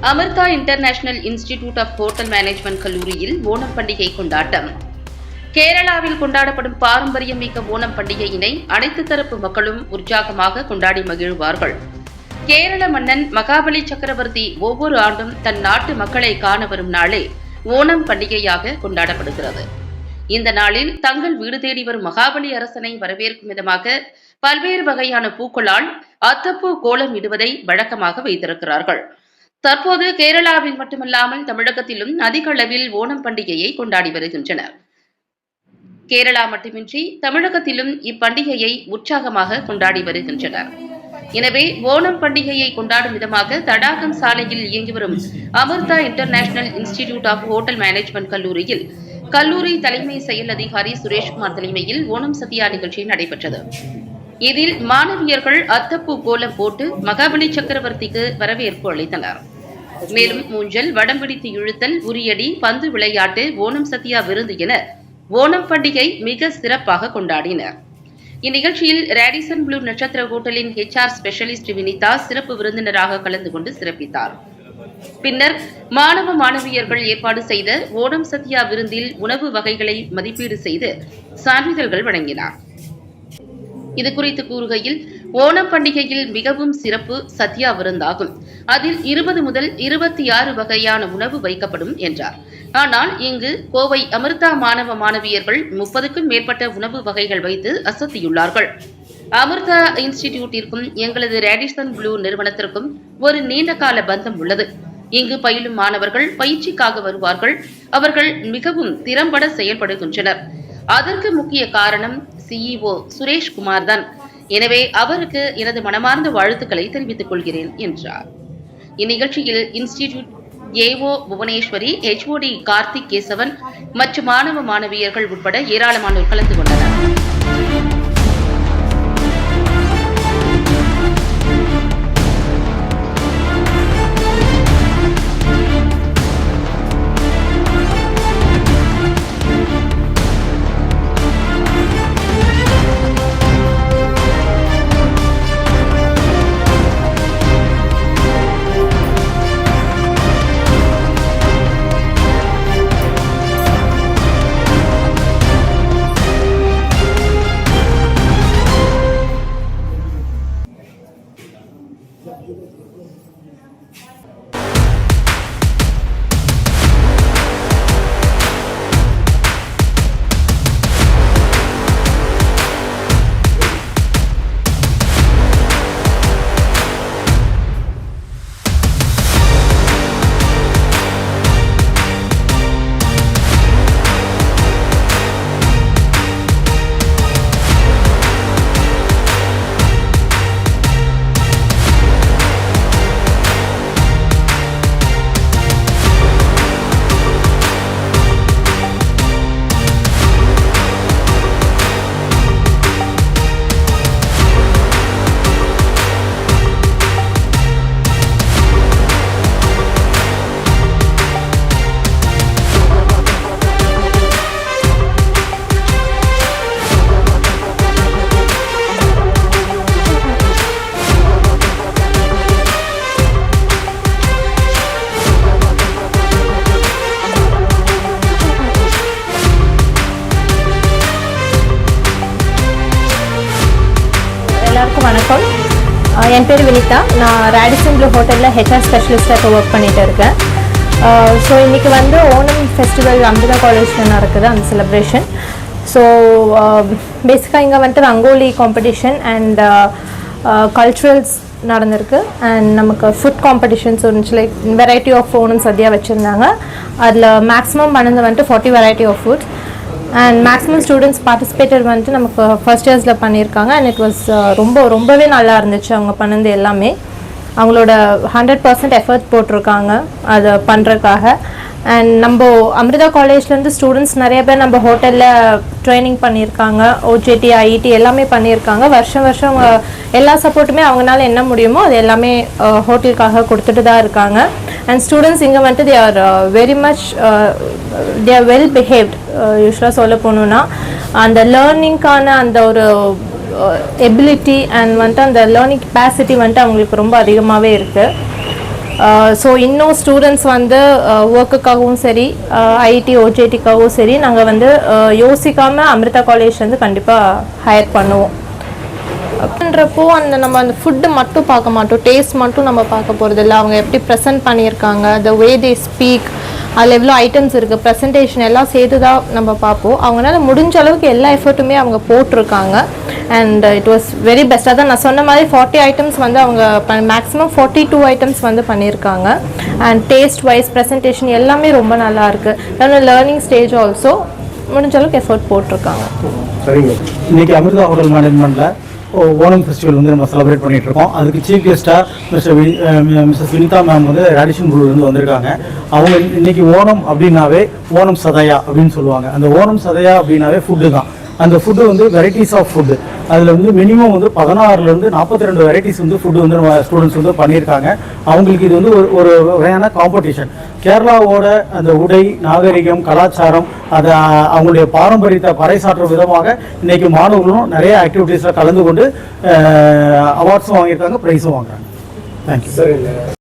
Amrita international institute of hotel management கல்லூரியில் ஓணம் பண்டிகை கொண்டாட்டம். கேரளாவில் கொண்டாடப்படும் பாரம்பரியமிக்க ஓணம் பண்டிகையினை அனைத்து தரப்பு மக்களும் உற்சாகமாக கொண்டாடி மகிழ்வார்கள். கேரள மன்னன் மகாபலி சக்கரவர்த்தி ஒவ்வொரு ஆண்டும் தன் நாட்டு மக்களை காண வரும் நாளே ஓணம் பண்டிகையாக கொண்டாடப்படுகிறது. இந்த நாளில் தங்கள் வீடு தேடி வரும் மகாபலி அரசனை வரவேற்கும் விதமாக பல்வேறு வகையான பூக்களால் அத்தப்பூ கோலம் இடுவதை வழக்கமாக வைத்திருக்கிறார்கள். தற்போது கேரளாவில் மட்டுமல்லாமல் தமிழகத்திலும் அதிக அளவில் ஓணம் பண்டிகையை கொண்டாடி வருகின்றனர். கேரளா மட்டுமின்றி தமிழகத்திலும் இப்பண்டிகையை உற்சாகமாக கொண்டாடி வருகின்றனர். எனவே ஓணம் பண்டிகையை கொண்டாடும் விதமாக தடாகம் சாலையில் இயங்கி வரும் Amrita international institute of hotel management கல்லூரியில் கல்லூரி தலைமை செயல் அதிகாரி சுரேஷ்குமார் தலைமையில் ஓணம் சத்யா நிகழ்ச்சி நடைபெற்றது. இதில் மாணவியர்கள் அத்தப்பூ கோலம் போட்டு மகாபலி சக்கரவர்த்திக்கு வரவேற்பு அளித்தனர். மேலும் ஊஞ்சல், வடம் பிடித்து இழுத்தல், உரியடி, பந்து விளையாட்டு, ஓணம் சத்யா விருந்து என ஓணம் பண்டிகை மிக சிறப்பாக கொண்டாடினர். இந்நிகழ்ச்சியில் ரேடிசன் ப்ளூ நட்சத்திர ஹோட்டலின் HR ஸ்பெஷலிஸ்ட் வினிதா சிறப்பு விருந்தினராக கலந்து கொண்டு சிறப்பித்தார். பின்னர் மாணவ மாணவியர்கள் ஏற்பாடு செய்த ஓணம் சத்யா விருந்தில் உணவு வகைகளை மதிப்பீடு செய்து சான்றிதழ்கள் வழங்கினார். இதுகுறித்து கூறுகையில், ஓணம் பண்டிகையில் மிகவும் சிறப்பு சத்யா விருந்தாகும். அதில் 20 முதல் 26 வகையான உணவு வைக்கப்படும் என்றார். ஆனால் இங்கு கோவை அமிர்தா மாணவ மாணவியர்கள் 30க்கும் மேற்பட்ட உணவு வகைகள் வைத்து அசத்தியுள்ளார்கள். அமிர்தா இன்ஸ்டிடியூட்டிற்கும் எங்களது ரேடிசன் ப்ளூ நிறுவனத்திற்கும் ஒரு நீண்ட கால பந்தம் உள்ளது. இங்கு பயிலும் மாணவர்கள் பயிற்சிக்காக வருவார்கள். அவர்கள் மிகவும் திறம்பட செயல்படுகின்றனர். அதற்கு முக்கிய காரணம் CEO சுரேஷ்குமார் தான். எனவே அவருக்கு எனது மனமார்ந்த வாழ்த்துக்களை தெரிவித்துக் கொள்கிறேன் என்றார். இந்நிகழ்ச்சியில் institute AO Bhuvaneswari, HOD Karthik Kesavan மற்றும் மாணவ மாணவியர்கள் உட்பட ஏராளமானோர் கலந்து கொண்டனர். எல்லாருக்கும் வணக்கம். என் பேர் வினிதா. நான் ரேடிசன் ப்ளூ ஹோட்டலில் HR ஸ்பெஷலிஸ்டாக ஒர்க் பண்ணிகிட்டு இருக்கேன். ஸோ இன்றைக்கி ஓணம் ஃபெஸ்டிவல் அமிர்தா காலேஜில் நடக்குது, அந்த செலிப்ரேஷன். ஸோ பேசிக்காக இங்கே ரங்கோலி காம்படிஷன் அண்ட் கல்ச்சுரல்ஸ் நடந்திருக்கு. அண்ட் நமக்கு ஃபுட் காம்படிஷன்ஸ் இருந்துச்சு. Like variety of Onam sadya வச்சுருந்தாங்க. அதில் மேக்ஸிமம் பண்ணது 40 variety of foods. And maximum students participator நமக்கு ஃபர்ஸ்ட் இயர்ஸில் பண்ணியிருக்காங்க. அண்ட் இட் வாஸ் ரொம்பவே நல்லா இருந்துச்சு. அவங்க பண்ணது எல்லாமே அவங்களோட 100% எஃபர்ட் போட்டிருக்காங்க அதை பண்ணுறதுக்காக. அண்ட் நம்ம அமிர்தா காலேஜ்லேருந்து ஸ்டூடெண்ட்ஸ் நிறைய பேர் நம்ம ஹோட்டலில் ட்ரைனிங் பண்ணியிருக்காங்க. OJT, IET எல்லாமே பண்ணியிருக்காங்க. வருஷம் அவங்க எல்லா சப்போர்ட்டுமே அவங்களால என்ன முடியுமோ அது எல்லாமே ஹோட்டலுக்காக கொடுத்துட்டு தான் இருக்காங்க. அண்ட் ஸ்டூடெண்ட்ஸ் இங்கே they are very much they are well behaved. யூஸ்வலாக சொல்ல போகணுன்னா அந்த லேர்னிங்கான அந்த ஒரு எபிலிட்டி அண்ட் அந்த லேர்னிங் கெப்பாசிட்டி அவங்களுக்கு ரொம்ப அதிகமாகவே இருக்குது. ஸோ இன்னும் ஸ்டூடெண்ட்ஸ் வந்து ஒர்க்குக்காகவும் சரி ஐடி ஓஜேடிக்காகவும் சரி நாங்கள் வந்து யோசிக்காமல் அமிர்தா காலேஜ் வந்து கண்டிப்பாக ஹையர் பண்ணுவோம். அப்படின்றப்போ நம்ம அந்த ஃபுட்டு மட்டும் பார்க்க மாட்டோம், டேஸ்ட் மட்டும் நம்ம பார்க்க போகிறது இல்லை. அவங்க எப்படி ப்ரெசென்ட் பண்ணியிருக்காங்க, த வே தே ஸ்பீக், அதில் எவ்வளோ ஐட்டம்ஸ் இருக்குது, ப்ரெசன்டேஷன் எல்லாம் சேர்த்து தான் நம்ம பார்ப்போம். அவங்களால முடிஞ்ச அளவுக்கு எல்லா எஃபர்ட்டுமே அவங்க போட்டிருக்காங்க. And it was very best. அதான் நான் சொன்ன மாதிரி 40 ஐட்டம்ஸ் வந்து அவங்க மேக்ஸிமம் 42 ஐட்டம்ஸ் வந்து பண்ணியிருக்காங்க. அண்ட் டேஸ்ட் வைஸ் ப்ரெசன்டேஷன் எல்லாமே ரொம்ப நல்லா இருக்குது. லேர்னிங் ஸ்டேஜ் ஆல்சோ முடிஞ்ச அளவுக்கு எஃபர்ட் போட்டிருக்காங்க. சரிங்க. இன்னைக்கு அமிர்தா ஹோட்டல் மேனேஜ்மெண்ட்டில் ஓணம் ஃபெஸ்டிவல் வந்து நம்ம செலிப்ரேட் பண்ணிட்டு இருக்கோம். அதுக்கு சீஃப் கெஸ்ட்டாக மிஸ்ஸஸ் வினிதா மேம் வந்து ரேடிஷன் குழுவிலேருந்து வந்திருக்காங்க. அவங்க இன்னைக்கு ஓணம் அப்படின்னாவே ஓணம் சதயா அப்படின்னு சொல்லுவாங்க. அந்த ஓணம் சதயா அப்படின்னாவே ஃபுட்டு தான். அந்த ஃபுட்டு வந்து வெரைட்டிஸ் ஆஃப் ஃபுட்டு, அதில் வந்து மினிமம் வந்து 16லேருந்து 42 வெரைட்டிஸ் வந்து ஃபுட்டு வந்து நம்ம ஸ்டூடெண்ட்ஸ் வந்து பண்ணியிருக்காங்க. அவங்களுக்கு இது வந்து ஒரு வகையான காம்படிஷன். கேரளாவோட அந்த உடை, நாகரிகம், கலாச்சாரம், அதை அவங்களுடைய பாரம்பரியத்தை பறைசாற்றும் விதமாக இன்றைக்கி மாணவர்களும் நிறைய ஆக்டிவிட்டீஸில் கலந்து கொண்டு அவார்ட்ஸும் வாங்கியிருக்காங்க, ப்ரைஸும் வாங்குறாங்க. தேங்க்யூ.